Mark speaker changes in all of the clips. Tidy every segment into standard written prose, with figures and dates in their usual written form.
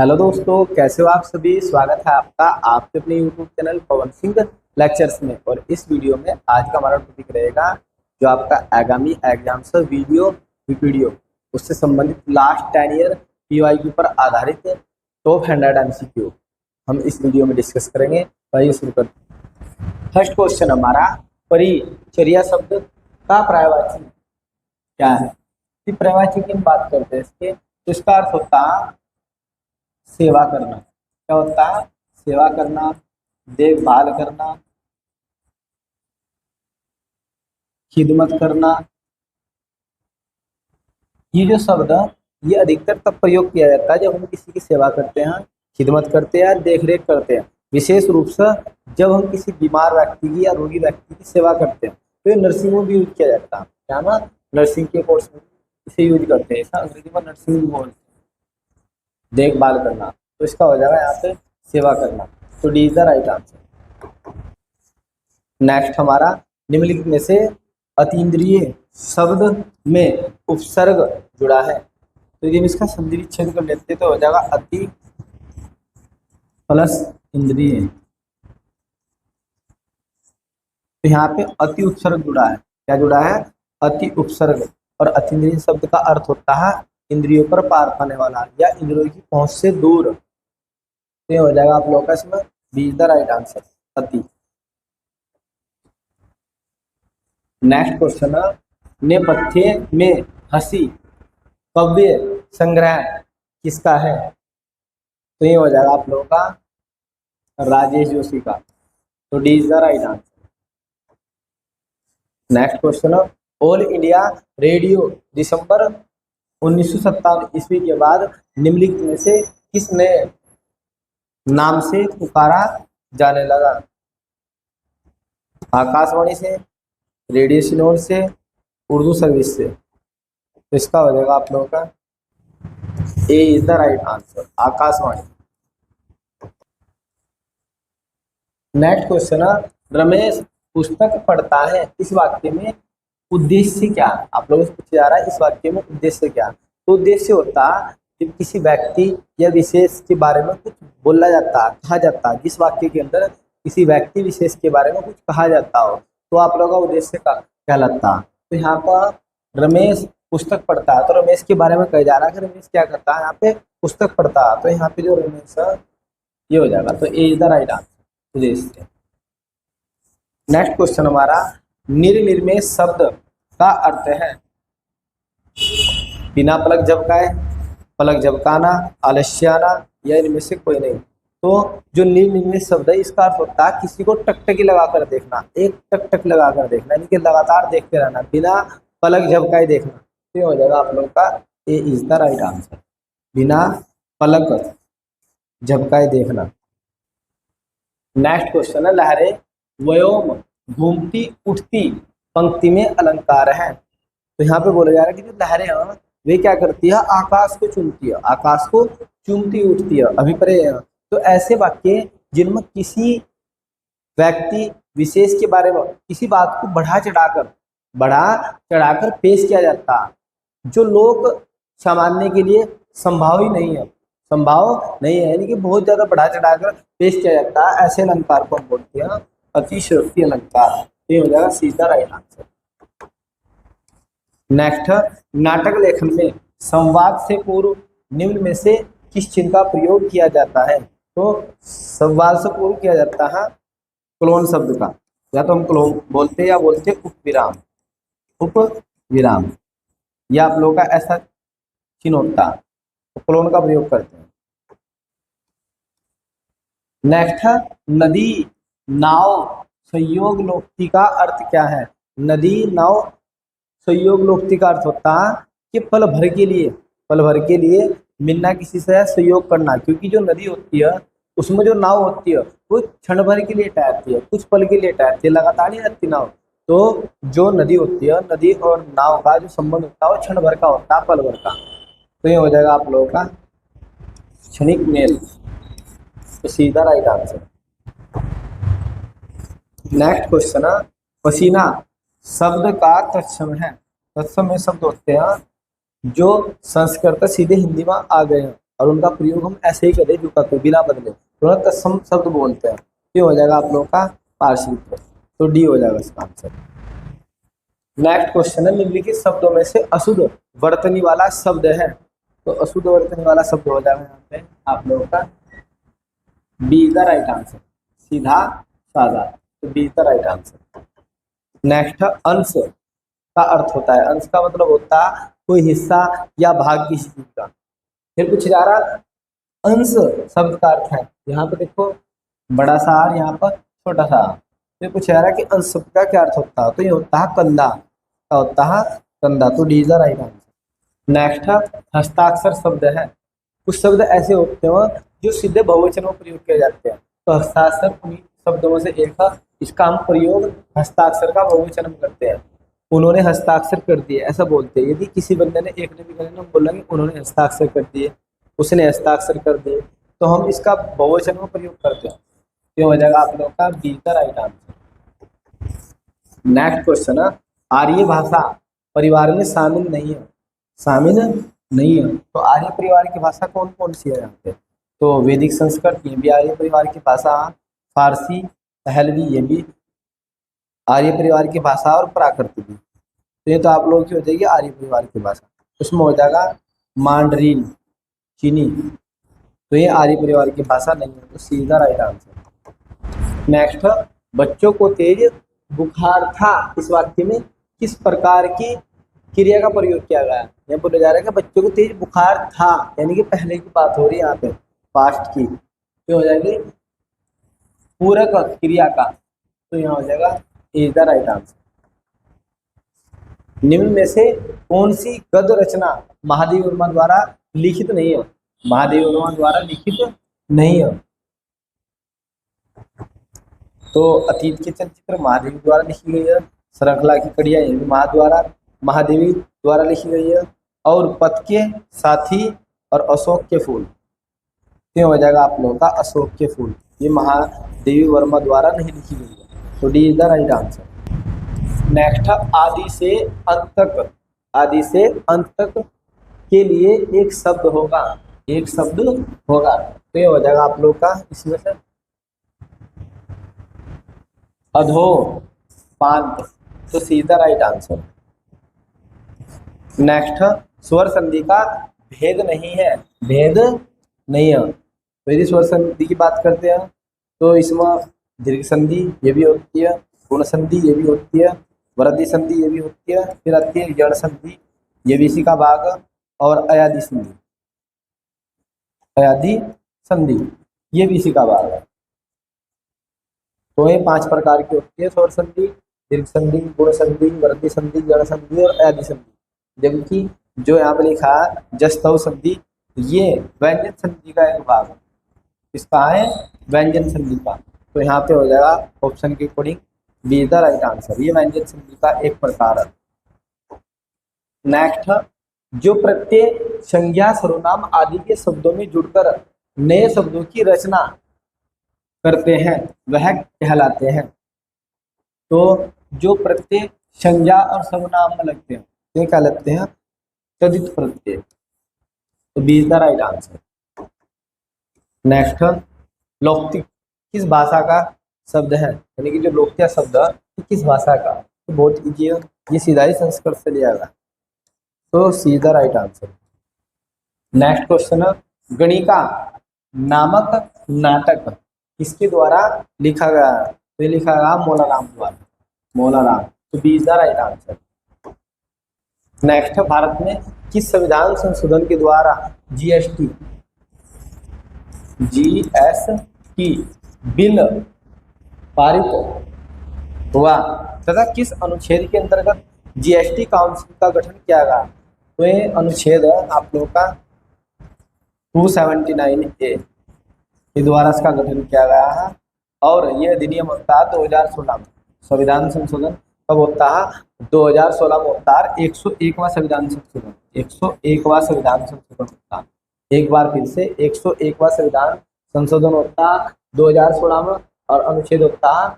Speaker 1: Hello दोस्तों, कैसे हो आप सभी। स्वागत है आपका आपके अपने YouTube channel Pawan Singh lectures में। और इस वीडियो में आज का हमारा टॉपिक रहेगा जो आपका आगामी एग्जाम्स वीडियो उससे संबंधित लास्ट 10 ईयर पीवाईक्यू पर आधारित टॉप 100 एमसीक्यू हम इस वीडियो में डिस्कस करेंगे। आइए शुरू करते हैं। फर्स्ट क्वेश्चन हमारा, परिचर्या शब्द का पर्यायवाची क्या है। पर्यायवाची की हम बात करते हैं इसके, तो इसका अर्थ होता है सेवा करना। क्या होता है? सेवा करना, देखभाल करना, खिदमत करना। ये जो शब्द है ये अधिकतर तब प्रयोग किया जाता है जब हम किसी की सेवा करते हैं, खिदमत करते हैं, देख रेख करते हैं। विशेष रूप से जब हम किसी बीमार व्यक्ति की या रोगी व्यक्ति की सेवा करते हैं तो ये नर्सिंग में भी यूज किया जाता है। क्या ना, नर्सिंग के कोर्स में इसे यूज करते हैं। ऐसा अंग्रेजी में नर्सिंग बोलते हैं। देखभाल करना, तो इसका हो जाएगा यहाँ पे सेवा करना। तो D is the right answer. Next हमारा, निम्नलिखित में से अतीन्द्रिय शब्द में उपसर्ग जुड़ा है। तो यदि हम इसका संधि विच्छेद कर लेते तो हो जाएगा अति प्लस इंद्रिय। तो यहाँ पे अति उपसर्ग जुड़ा है। क्या जुड़ा है? अति उपसर्ग। और अतीन्द्रिय शब्द का अर्थ होता है इंद्रियों पर पार पाने वाला या इंद्रियों की पहुंच से दूर। तो ये हो जाएगा आप लोगों का इसमें B is the right answer, अति। नेक्स्ट क्वेश्चन है, नेपथ्य में हंसी काव्य संग्रह किसका है। तो ये हो जाएगा आप लोगों का राजेश जोशी का। तो D is the right answer. Next question है, ऑल इंडिया रेडियो दिसंबर 1957 ईस्वी के बाद निम्नलिखित में से किस नए नाम से पुकारा जाने लगा। आकाशवाणी से, रेडियो सिलोन से, उर्दू सर्विस से। तो इसका हो जाएगा आप लोगों का a is the right answer, Akashvani. Next question है, रमेश पुस्तक पढ़ता है, इस वाक्य में उद्देश्य क्या है। आप लोगों से पूछा जा रहा है इस वाक्य में उद्देश्य क्या। तो उद्देश्य होता है कि किसी व्यक्ति या विशेष के बारे में कुछ बोला जाता है, कहा जाता है। जिस वाक्य के अंदर किसी व्यक्ति विशेष के बारे में कुछ कहा जाता हो तो आप लोगों का उद्देश्य का कहलाता है। तो यहाँ पर रमेश पुस्तक पढ़ता है, तो रमेश के बारे में कहा जा रहा है कि रमेश क्या करता है, यहाँ पे पुस्तक पढ़ता है। तो यहाँ पे जो रमेश है ये हो जाएगा। तो a is the right answer, उद्देश्य। नेक्स्ट क्वेश्चन हमारा, निर्निमेष शब्द का अर्थ है बिना पलक झपकाए, पलक झपकाना, आलस्याना या इनमें से कोई नहीं। तो जो निर्निमेष शब्द है इसका अर्थ होता है किसी को टकटकी लगाकर देखना, एक टक लगाकर देखना, यानी कि लगातार देखते रहना, बिना पलक झपकाए देखना। तो ये हो जाएगा आप लोगों का a is the right answer, बिना पलक झपकाए देखना। नेक्स्ट क्वेश्चन है, लहरें व्योम घूमती उठती पंक्ति में अलंकार है। तो यहाँ पे बोला जा रहा है कि जो लहरें हैं वे क्या करती है, आकाश को चूमती है, आकाश को चूमती उठती है, अभिप्राय। तो ऐसे वाक्य जिनमें किसी व्यक्ति विशेष के बारे में किसी बात को बढ़ा चढ़ाकर पेश किया जाता है, जो लोग सामान्य के लिए संभव ही नहीं है, यानी कि बहुत ज्यादा बढ़ा चढ़ाकर पेश किया जाता है। ऐसे अलंकार को हम बोलते हैं अतिशयोक्ति अलंकार। ये हो जाएगा सीधा राइट आंसर। नेक्स्ट, नाटक लेखन में संवाद से पूर्व निम्न में से किस चिन्ह का प्रयोग किया जाता है। तो संवाद से पूर्व किया जाता है क्लोन शब्द का, या तो हम क्लोन बोलते हैं या बोलते उप विराम, या आप लोगों का ऐसा चिन्ह होता है तो क्लोन का प्रयोग करते हैं। नेक्स्ट है, नदी नाव संयोग लोकोक्ति का अर्थ क्या है। नदी नाव संयोग लोकोक्ति का अर्थ होता है कि पल भर के लिए मिलना, किसी से सहयोग करना। क्योंकि जो नदी होती है उसमें जो नाव होती है वो क्षण भर के लिए तैरती है, कुछ पल के लिए तैरती है, लगातार नहीं रहती नाव। तो जो नदी होती है, नदी और नाव का जो संबंध होता है वो क्षण भर का होता है, पल भर का। तो ये हो जाएगा आप लोगों का क्षणिक मेल, तो सीधा राइट आंसर। नेक्स्ट क्वेश्चन है, पसीना शब्द का तत्सम है। तत्सम में शब्द होते हैं जो संस्कृत सीधे हिंदी में आ गए हैं। और उनका प्रयोग हम ऐसे ही करें जुका को बिना बदले, तो तत्सम शब्द बोलते हैं। ये हो जाएगा आप लोगों का पार्शिव, तो डी हो जाएगा इसका आंसर। नेक्स्ट क्वेश्चन है, निम्नलिखित शब्दों में से अशुद्ध वर्तनी वाला शब्द है। तो अशुद्ध वर्तनी वाला शब्द हो जाएगा यहाँ पे आप लोगों का बी द राइट आंसर, सीधा साधा, तो be the right answer. Next अंश का अर्थ होता है, अंश का मतलब होता है कोई हिस्सा या भाग किसी चीज का। फिर पूछ जा रहा अंश शब्द का अर्थ है, यहाँ पे देखो बड़ा सा आर, यहाँ पर छोटा सा आर। फिर पूछ जा रहा है कि अंश शब्द का क्या अर्थ होता है, तो ये होता है कंधा, क्या होता है कंधा, तो D is the right answer. Next हस्ताक्षर शब्द है, कुछ शब्द ऐसे होते हैं जो सीधे बहुवचन में प्रयोग किए जाते हैं, तो हस्ताक्षर उन्हीं शब्दों में से एक है। इसका हम प्रयोग हस्ताक्षर का बहुवचन में करते हैं। उन्होंने हस्ताक्षर कर दिए ऐसा बोलते हैं, यदि किसी बंदे ने, एक ने भी कहना, बोलेंगे उन्होंने हस्ताक्षर कर दिए, उसने हस्ताक्षर कर दिए, तो हम इसका बहुवचन में प्रयोग करते हैं। ये हो जाएगा आप लोगों का बी का राइट आंसर। नेक्स्ट क्वेश्चन है, आर्य भाषा परिवार में शामिल नहीं है, शामिल नहीं है, तो आर्य परिवार की भाषा कौन कौन सी है यहाँ पे, तो वैदिक संस्कृत ये भी आर्य परिवार की भाषा, फारसी पहलवी ये भी आर्य परिवार की भाषा, और प्राकृत भी। तो ये तो आप लोगों की हो जाएगी आर्य परिवार की भाषा। उसमें हो जाएगा मांडरीन चीनी, तो ये आर्य परिवार की भाषा नहीं है, तो सीधा राइट आंसर। नेक्स्ट, बच्चों को तेज बुखार था, इस वाक्य में किस प्रकार की क्रिया का प्रयोग किया गया है। यहाँ बोला जा रहा है कि बच्चों को तेज बुखार था, यानी कि पहले की बात हो रही है यहाँ पे, पास्ट की, तो हो जाएगी पूरक क्रिया का, तो यहाँ हो जाएगा इज द राइट आंसर। निम्न में से कौन सी गद्य रचना महादेव वर्मा द्वारा लिखित नहीं है, महादेव वर्मा द्वारा लिखित नहीं है, तो अतीत के चलचित्र महादेवी द्वारा लिखी गई है, श्रृंखला की कड़ियाँ ये भी महादेवी द्वारा लिखी गई है, और पथ के साथी और अशोक के फूल, ये हो जाएगा आप लोगों का अशोक के फूल, ये महादेवी वर्मा द्वारा नहीं लिखी गई है, तो D is the right answer. Next, आदि से अंत तक, आदि से अंत तक के लिए एक शब्द होगा, एक शब्द होगा, तो ये हो जाएगा आप लोग का इसमें से अधो पांत, तो सीधा राइट आंसर। नेक्स्ट, स्वर संधि का भेद नहीं है, भेद नहीं है, तो यदि स्वर संधि की बात करते हैं तो इसमें दीर्घ संधि ये भी होती है, गुण संधि ये भी होती है, वृद्धि संधि ये भी होती है, फिर आती है जड़ संधि ये भी इसी का भाग, और अयादि संधि, अयादि संधि ये भी इसी का भाग है। तो ये 5 प्रकार की होती है, स्वर संधि, दीर्घ संधि, गुण संधि, वृद्धि संधि, जड़ संधि और अयादि संधि। जबकि जो यहाँ पे लिखा है जस्तव संधि, ये व्यंजन संधि का एक भाग है, इसका है व्यंजन संधि का, तो यहाँ पे हो जाएगा ऑप्शन के according be the right answer, ये व्यंजन संधि का एक प्रकार है। नेक्स्ट, जो प्रत्यय संज्ञा सर्वनाम आदि के शब्दों में जुड़कर नए शब्दों की रचना करते हैं वह कहलाते हैं, तो जो प्रत्यय संज्ञा और सर्वनाम में लगते हैं ये क्या लगते हैं, तदित प्रत्यय, तो B is the right answer. Next, लौकिक किस भाषा का शब्द है, यानी कि जो लोकप्रिय शब्द है किस भाषा का, तो बहुत इजी है, ये सीधा ही संस्कृत से लिया गया, तो सीधा राइट आंसर। नेक्स्ट क्वेश्चन है, गणिका नामक नाटक किसके द्वारा लिखा गया है, तो ये लिखा गया मौलाराम द्वारा, मौलाराम, तो B is the right answer. Next, Bharat में किस संविधान संशोधन के द्वारा जीएसटी बिल पारित हुआ तथा किस अनुच्छेद के अंतर्गत जीएसटी काउंसिल का गठन किया गया, तो ये अनुच्छेद है आप लोगों का 279A के द्वारा इसका गठन किया गया है, और ये अधिनियम होता है 2016 में, संविधान संशोधन कब होता है 2016 में होता है, 101वां संविधान संशोधन, 101वां संविधान संशोधन होता है, एक बार फिर से 101वां संविधान संशोधन होता है 2016 में, और अनुच्छेद होता है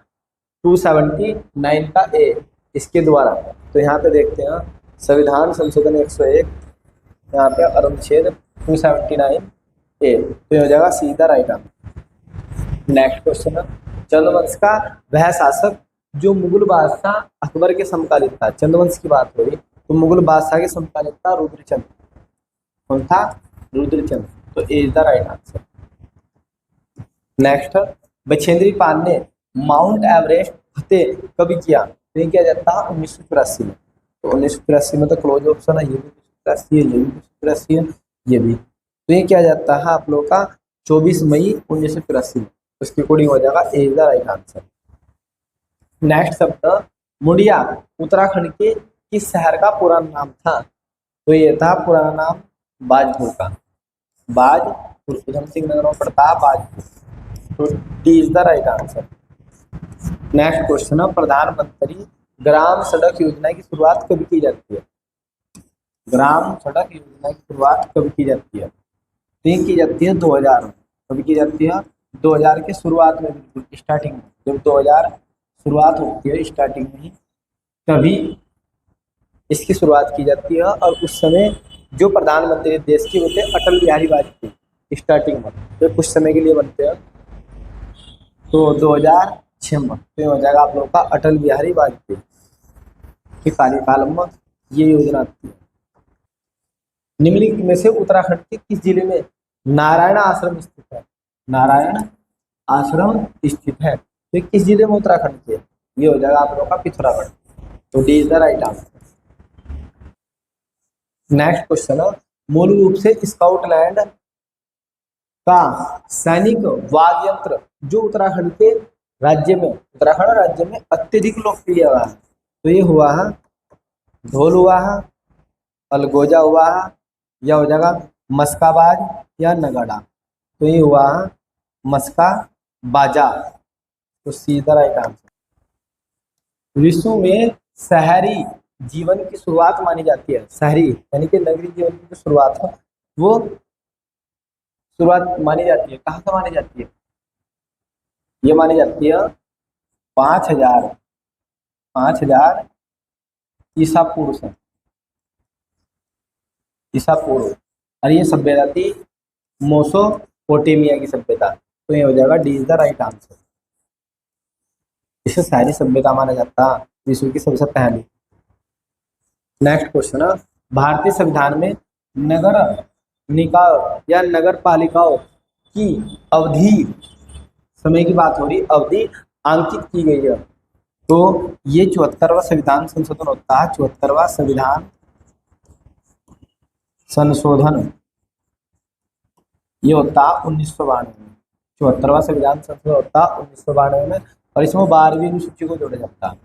Speaker 1: 279 का ए इसके द्वारा। तो यहाँ पे देखते हैं संविधान संशोधन 101, यहाँ पे अनुच्छेद 279 ए, तो ये हो जाएगा सीधा राइट आंसर। नेक्स्ट क्वेश्चन है, चंद्रवंश का वह शासक जो मुगल बादशाह अकबर के समकालीन था। चंद्रवंश की बात हो रही तो मुगल बादशाह के समकालीन था रुद्रचंद। कौन था? रुद्रचंद। तो a is the right answer. Next, Bachendri Pal ने माउंट एवरेस्ट फतेह कब किया? तो ये किया जाता है 1984 में। तो 1984 में तो क्लोज ऑप्शन है, ये भी 1984 है, ये भी 1984 है, ये भी। तो ये किया जाता है आप लोगों का 24 मई 1984 में। उसके अकॉर्डिंग हो जाएगा a is the right answer. Next शब्द, मुंडिया उत्तराखंड के किस शहर का पुराना नाम था? तो ये था पुराना नाम बाजपुर का। बाजपुर, उधम सिंह नगर में पड़ता है बाजपुर। तो D is the right answer. Next question है, प्रधानमंत्री ग्राम सड़क योजना की शुरुआत कब की जाती है? ग्राम सड़क योजना की शुरुआत कब की जाती है? तो ये की जाती है 2000 में। कब की जाती है? 2000 के शुरुआत में, बिल्कुल स्टार्टिंग में। जब 2000 शुरुआत होती है स्टार्टिंग में ही, तभी इसकी शुरुआत की जाती है। और उस समय जो प्रधानमंत्री देश के होते हैं अटल बिहारी वाजपेयी स्टार्टिंग में, तो कुछ समय के लिए बनते हैं। तो 2006 में तो हो जाएगा आप लोगों का अटल बिहारी वाजपेयी के कार्यकाल में ये योजना आती है। निम्नलिखित में से उत्तराखंड के किस जिले में नारायण आश्रम स्थित है? नारायण आश्रम स्थित है, तो किस जिले में उत्तराखंड के? ये हो जाएगा आप लोगों का पिथौरागढ़। तो D is the right answer. Next question है, मूल रूप से स्काउटलैंड का सैनिक वाद्य यंत्र जो उत्तराखंड राज्य में अत्यधिक लोकप्रिय हुआ है, तो ये हुआ है ढोल हुआ है, अलगोजा हुआ है, या हो जाएगा मस्काबाज या नगाड़ा। तो ये हुआ है मस्का बाजा। तो सीधा राइट आंसर। विश्व में शहरी जीवन की शुरुआत मानी जाती है, शहरी यानी कि नगरीय जीवन की जो शुरुआत है वो शुरुआत मानी जाती है, कहाँ से मानी जाती है? ये मानी जाती है 5000 ईसा पूर्व से, ईसा पूर्व। और ये सभ्यता थी मेसोपोटामिया की सभ्यता। तो ये हो जाएगा D is the right answer. इसे शहरी सभ्यता माना जाता है विश्व की सबसे पहली। नेक्स्ट क्वेश्चन है, भारतीय संविधान में नगर निकाय या नगर पालिकाओं की अवधि, समय की बात हो रही, अवधि अंकित की गई है। तो ये 74वां संविधान संशोधन होता है। 74वां संविधान संशोधन ये होता है 1992 में। 74वां संविधान संशोधन होता है 1992 में, और इसमें 12वीं अनुसूची को जोड़ा जाता है।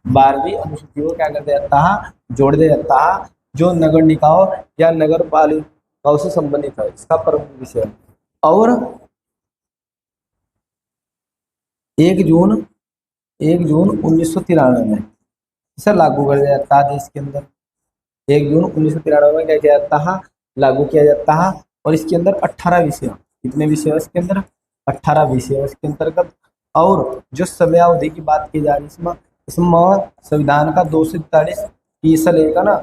Speaker 1: 12वीं अनुसूची को क्या कर दिया जाता है? जोड़ दिया जाता है, जो नगर निकाय या नगर पालिकाओं से संबंधित है, इसका प्रमुख विषय है। और 1 जून 1993 में इसे लागू कर दिया जाता है देश के अंदर। 1 जून 1993 में क्या किया जाता है? लागू किया जाता है। और इसके अंदर 18 विषय, कितने विषय है इसके अंदर? 18 विषय है इसके अंतर्गत। और जो समयावधि की बात की जा रही है इसमें संविधान का 243 तीसरा लेगा ना,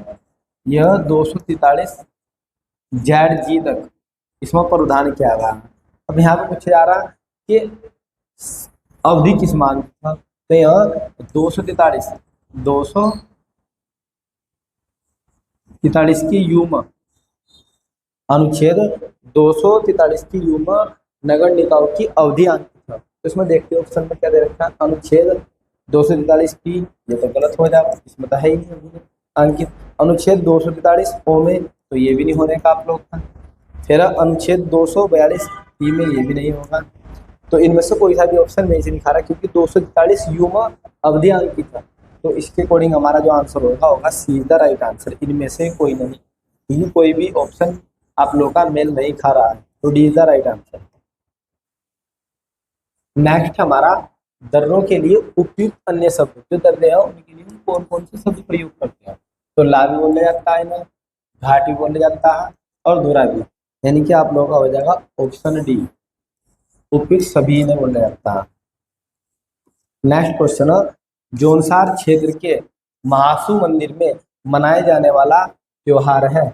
Speaker 1: यह 243 जेड जी तक इसमें प्रावधान किया गया है। अब यहाँ पे पूछा जा रहा है कि अवधि किस मान था? तो यह 243 की युम अनुच्छेद 243 की युम नगर निकायों की अवधि अंकित है। तो इसमें देखते हो ऑप्शन में क्या दे रखा है? अनुच्छेद 243 की, ये तो गलत हो जाएगा, इसमें तो है ही नहीं अंकित। अनुच्छेद 243 ओ में, तो ये भी नहीं होने का आप लोग का। फिर अनुच्छेद 242 ई में, ये भी नहीं होगा। तो इनमें से कोई सा भी ऑप्शन नहीं से नहीं खा रहा, क्योंकि 243 युम अवधि अंकित है। तो इसके अकॉर्डिंग हमारा जो आंसर होगा सीधा राइट आंसर। इनमें से कोई नहीं, कोई भी ऑप्शन आप लोग का मेल नहीं खा रहा है। तो D is the right answer. Next हमारा दर्रों के लिए उपयुक्त अन्य शब्द, जो दर्रे हैं उनके लिए कौन कौन से शब्द प्रयोग करते हैं? तो ला भी बोला जाता है ना, घाट भी बोला जाता है, और धुरा भी। यानी कि आप लोगों का हो जाएगा ऑप्शन डी, उपयुक्त सभी ने बोला जाता है। नेक्स्ट क्वेश्चन, जोनसार क्षेत्र के महासू मंदिर में मनाए जाने वाला त्योहार है।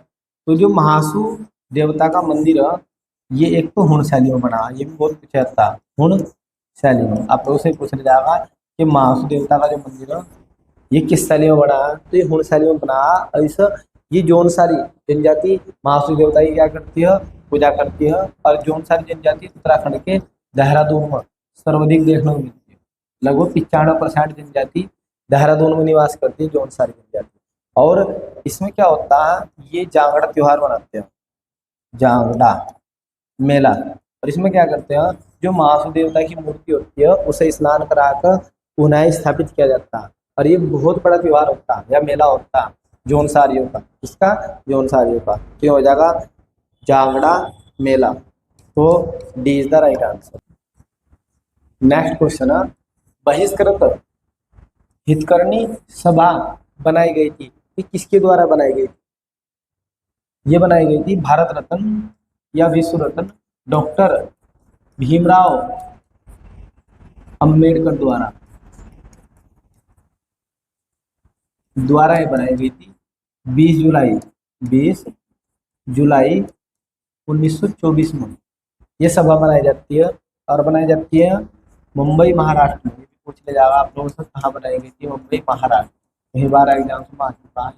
Speaker 1: तो जो महासू देवता का मंदिर है ये एक तो हुण शैली में बना, ये भी बहुत पूछा जाता है हुण शैली में। आप लोगों से पूछा जाएगा कि महासु देवता का जो मंदिर है ये किस शैली में बना है, तो ये हुण शैली में बना है। ऐसा ये जौनसारी जनजाति महासु देवता की क्या करती है, पूजा करती है। और जौनसारी जनजाति उत्तराखंड के देहरादून में सर्वाधिक देखने को मिलती है। लगभग 95% जनजाति देहरादून में निवास करती है, जौनसारी जनजाति। और इसमें क्या होता है, ये जांगड़ा त्योहार मनाते हैं, जांगड़ा मेला। और इसमें क्या करते हैं, जो महासु देवता की मूर्ति होती है उसे स्नान कराकर पुनः स्थापित किया जाता है। और ये बहुत बड़ा त्योहार होता है या मेला होता है जौनसारियों का, इसका जौनसारियों का। तो ये हो जाएगा जांगड़ा मेला। तो D is the right answer. Next question है, बहिष्कृत हितकर्णी सभा बनाई गई थी, ये किसके द्वारा बनाई गई थी? ये बनाई गई थी भारत रत्न या विश्व रत्न डॉक्टर भीमराव अंबेडकर द्वारा ये बनाई गई थी 20 जुलाई 1924 में ये सभा बनाई जाती है। और बनाई जाती है मुंबई महाराष्ट्र में। पूछ ले जाएगा आप लोगों से कहाँ बनाई गई थी, मुंबई महाराष्ट्र। कई बार एग्जाम में आ चुका है,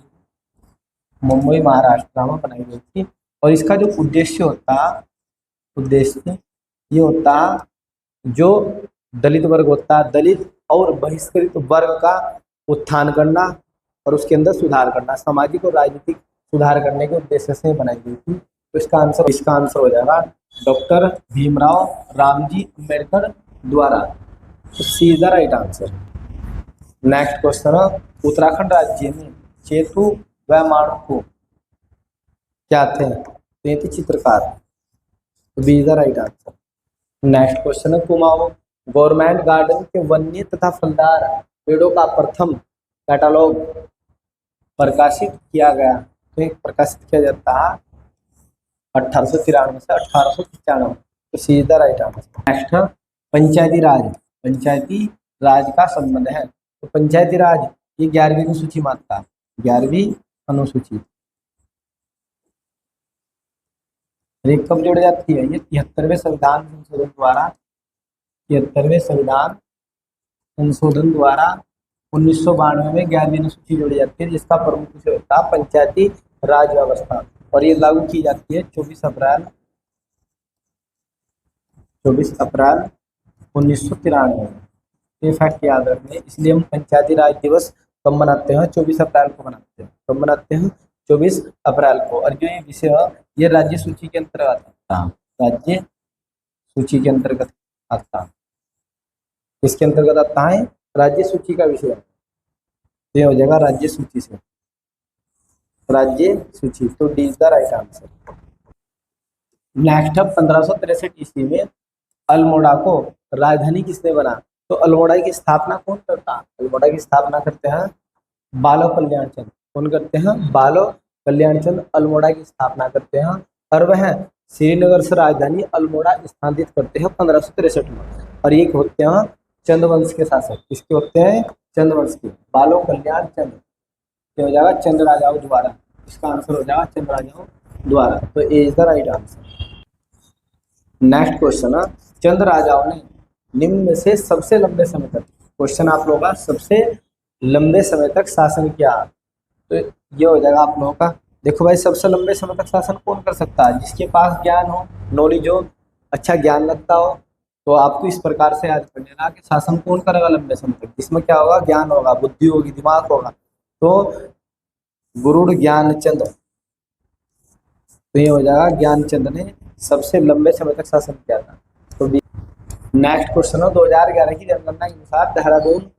Speaker 1: मुंबई महाराष्ट्र में बनाई गई थी। और इसका जो उद्देश्य होता ये होता जो दलित वर्ग होता है, दलित और बहिष्कृत वर्ग का उत्थान करना और उसके अंदर सुधार करना, सामाजिक और राजनीतिक सुधार करने के उद्देश्य से बनाई गई थी। तो इसका आंसर हो जाएगा डॉक्टर भीमराव रामजी अंबेडकर द्वारा। तो c is the right answer. Next question, Uttarakhand राज्य में चेतु व माणूक क्या थे? तो ये थे चित्रकार। तो B is the right answer. Next question है, कुमाऊं गवर्नमेंट गार्डन के वन्य तथा फलदार पेड़ों का प्रथम कैटलॉग प्रकाशित किया गया। तो एक प्रकाशित किया जाता है 1893 से 1895। तो c is the right answer. Next है, पंचायती राज का संबंध है। तो पंचायती राज ये 11वीं अनुसूची में आता है, 11वीं अनुसूची। कब जोड़ी जाती है? ये 73वें संविधान संशोधन द्वारा 1992 में 11वीं अनुसूची जोड़ी जाती है, जिसका प्रमुख विषय होता है पंचायती राज व्यवस्था। और ये लागू की जाती है 24 अप्रैल 1993। ये फैक्ट याद रखने, इसलिए हम पंचायती राज दिवस कब मनाते हैं? 24 अप्रैल को मनाते हैं। कब मनाते हैं? 24 अप्रैल को। और जो ये विषय है ये राज्य सूची के अंतर्गत आता है, राज्य सूची के अंतर्गत आता है। इसके अंतर्गत आता है राज्य सूची का विषय। ये हो जाएगा राज्य सूची से, राज्य सूची। तो D is the right answer. Next है, 1563 ईस्वी में अल्मोड़ा को राजधानी किसने बना? तो अल्मोड़ा की स्थापना कौन करता है? अल्मोड़ा की स्थापना करते हैं बालो कल्याण चंद। कौन करते हैं? बालो कल्याण चंद अल्मोड़ा की स्थापना करते हैं। और वह श्रीनगर से राजधानी अल्मोड़ा स्थानांतरित करते हैं 1563 में। और ये होते हैं चंद वंश के शासक। किसके होते हैं? चंद वंश के। बालो कल्याण चंद हो जाएगा चंद राजाओं द्वारा। इसका आंसर हो जाएगा चंद राजाओं द्वारा। तो a is the right answer. Next question है, चंद राजाओं ने निम्न में से सबसे लंबे समय तक, क्वेश्चन आप लोगों का, सबसे लंबे समय तक शासन किया। तो ये हो जाएगा आप लोगों का। देखो भाई, सबसे लंबे समय तक शासन कौन कर सकता है? जिसके पास ज्ञान हो, नॉलेज हो, अच्छा ज्ञान लगता हो। तो आपको इस प्रकार से याद कर लेना कि शासन कौन करेगा लंबे समय तक? जिसमें क्या होगा? ज्ञान होगा, बुद्धि होगी, दिमाग होगा। तो गुरुड़ ज्ञानचंद। तो ये हो जाएगा ज्ञानचंद ने सबसे लंबे समय तक शासन किया था। तो नेक्स्ट क्वेश्चन है, 2011 की जनगणना के अनुसार देहरादून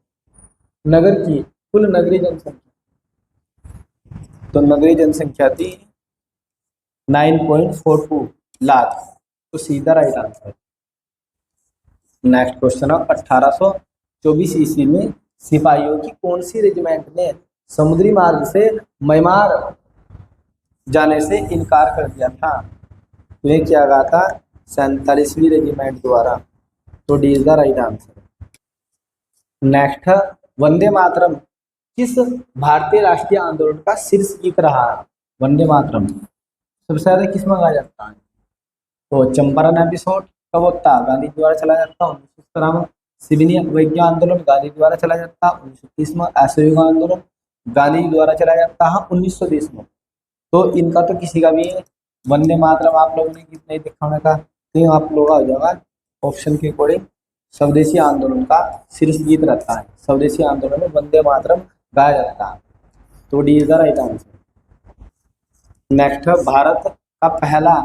Speaker 1: नगर की कुल नगरीय जनसंख्या। तो नगरीय जनसंख्या थी 9.42 लाख। तो सीधा राइट आंसर। नेक्स्ट क्वेश्चन है, 1824 ईस्वी में सिपाहियों की कौन सी रेजिमेंट ने समुद्री मार्ग से म्यांमार जाने से इनकार कर दिया था? तो ये किया गया था 47वीं रेजिमेंट द्वारा। तो D is the right answer. Next है, वंदे मातरम किस भारतीय राष्ट्रीय आंदोलन का शीर्ष गीत रहा है? वंदे मातरम सबसे ज्यादा किस में गाया जाता है? तो चंपारण एपिसोड कब होता, गांधी द्वारा चला जाता 1917। सिविलियन अवज्ञा आंदोलन गांधी द्वारा चला जाता 1930 में। असहयोग आंदोलन गांधी द्वारा चला जाता है 1920 में। तो इनका तो किसी का भी वंदे मातरम आप लोगों ने गीत नहीं देखा होने का, तो आप लोगों का हो जाएगा ऑप्शन के अकॉर्डिंग स्वदेशी आंदोलन का शीर्ष गीत रहता है। स्वदेशी आंदोलन में वंदे मातरम गाया जाता है। तो D is the right answer. Next, Bharat का पहला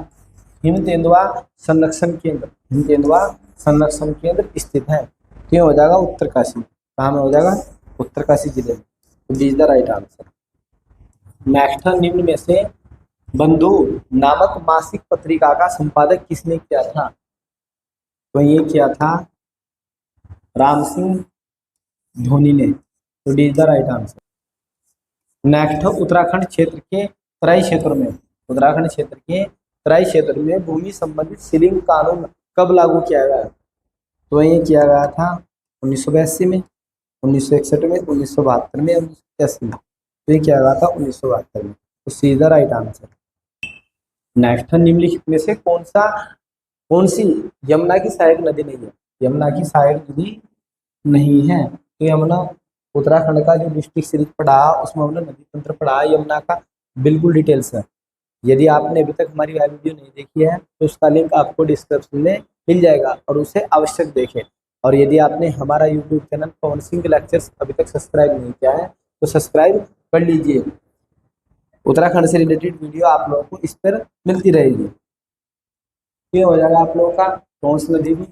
Speaker 1: हिम तेंदुआ संरक्षण केंद्र, हिम तेंदुआ संरक्षण केंद्र स्थित है, तो ये हो जाएगा उत्तरकाशी। कहाँ में हो जाएगा, उत्तरकाशी जिले में। तो D is the right answer. Next, निम्न में से बंधु नामक मासिक पत्रिका का संपादक किसने किया था, तो ये किया था राम सिंह धोनी ने। तो D is the right answer. Next, Uttarakhand क्षेत्र के तराई क्षेत्रों में, उत्तराखंड क्षेत्र के तराई क्षेत्र में भूमि संबंधित सीलिंग कानून कब लागू किया गया, तो ये किया गया था 1982 में, 1961 में, 1972 में, 1981 में। तो ये किया गया था 1972 में। तो सीधा राइट आंसर। नेक्स्ट, निम्नलिखित में से कौन सी यमुना की सहायक नदी नहीं है, यमुना की सहायक नदी नहीं है। तो यमुना उत्तराखंड का जो डिस्ट्रिक्ट सीरीज पढ़ा उसमें हमने नदी तंत्र पढ़ा यमुना का बिल्कुल डिटेल्स है। यदि आपने अभी तक हमारी वीडियो नहीं देखी है तो उसका लिंक आपको डिस्क्रिप्शन में मिल जाएगा और उसे अवश्य देखें। और यदि आपने हमारा YouTube channel Pawan Singh lectures अभी तक सब्सक्राइब नहीं किया है तो सब्सक्राइब कर लीजिए। उत्तराखंड से रिलेटेड वीडियो आप लोगों को इस पर मिलती रहेगी। ये हो जाएगा आप लोगों का टोंस नदी भी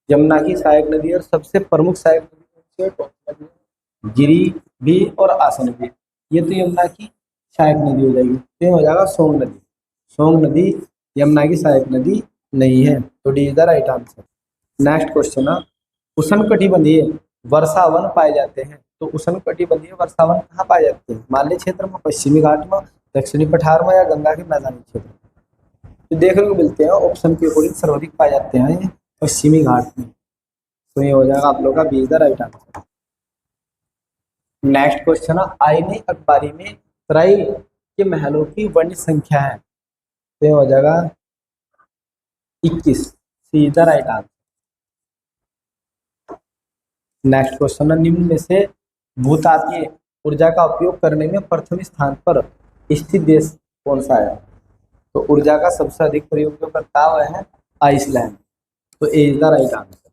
Speaker 1: यमुना की सहायक नदी और सबसे प्रमुख सहायक नदी टोंस नदी, गिरी भी और आसन भी, ये तो यमुना की सहायक नदी हो जाएगी। तो ये हो जाएगा सोंग नदी, सोंग नदी यमुना की सहायक नदी नहीं है। तो D is the right answer. Next question है, उष्णकटिबंधीय वर्षावन पाए जाते हैं, तो उष्णकटिबंधीय वर्षावन कहाँ पाए जाते हैं, हिमालय क्षेत्र में, पश्चिमी घाट में, दक्षिणी पठार में या गंगा के मैदानी क्षेत्र में। तो देखने को मिलते हैं ऑप्शन के अकॉर्डिंग सर्वाधिक पाए जाते हैं पश्चिमी घाट में। तो ये हो जाएगा आप लोग का B is the right answer. Next question है, आईने अखबारी में तराई के महलों की वर्ण संख्या है, तो ये हो जाएगा 21, c is the right answer. Next question है, निम्न में से भूतापीय ऊर्जा का उपयोग करने में प्रथम स्थान पर स्थित देश कौन सा है, तो ऊर्जा का सबसे अधिक प्रयोग जो करता है आइसलैंड। तो a is the right answer.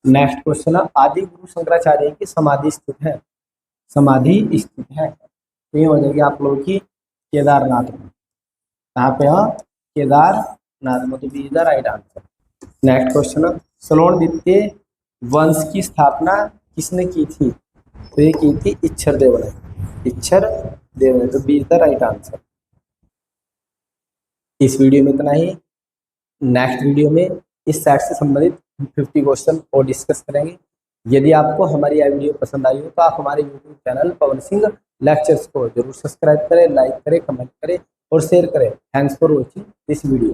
Speaker 1: Next question है, आदि गुरु शंकराचार्य की समाधि स्थित है, समाधि स्थित है, तो ये हो जाएगी आप लोगों की केदारनाथ में। कहाँ पे है, केदारनाथ में। तो B is the right answer. Next question है, सलोण द्वितीय वंश की स्थापना किसने की थी, तो ये की थी इच्छर देव ने, इच्छर देव ने। तो B is the right answer. इस वीडियो में इतना ही। नेक्स्ट वीडियो में इस सेट से संबंधित 50 क्वेश्चन और डिस्कस करेंगे। यदि आपको हमारी यह वीडियो पसंद आई हो तो आप हमारे YouTube channel Pawan Singh lectures को जरूर सब्सक्राइब करें, लाइक करें, कमेंट करें और शेयर करें। Thanks for watching this video.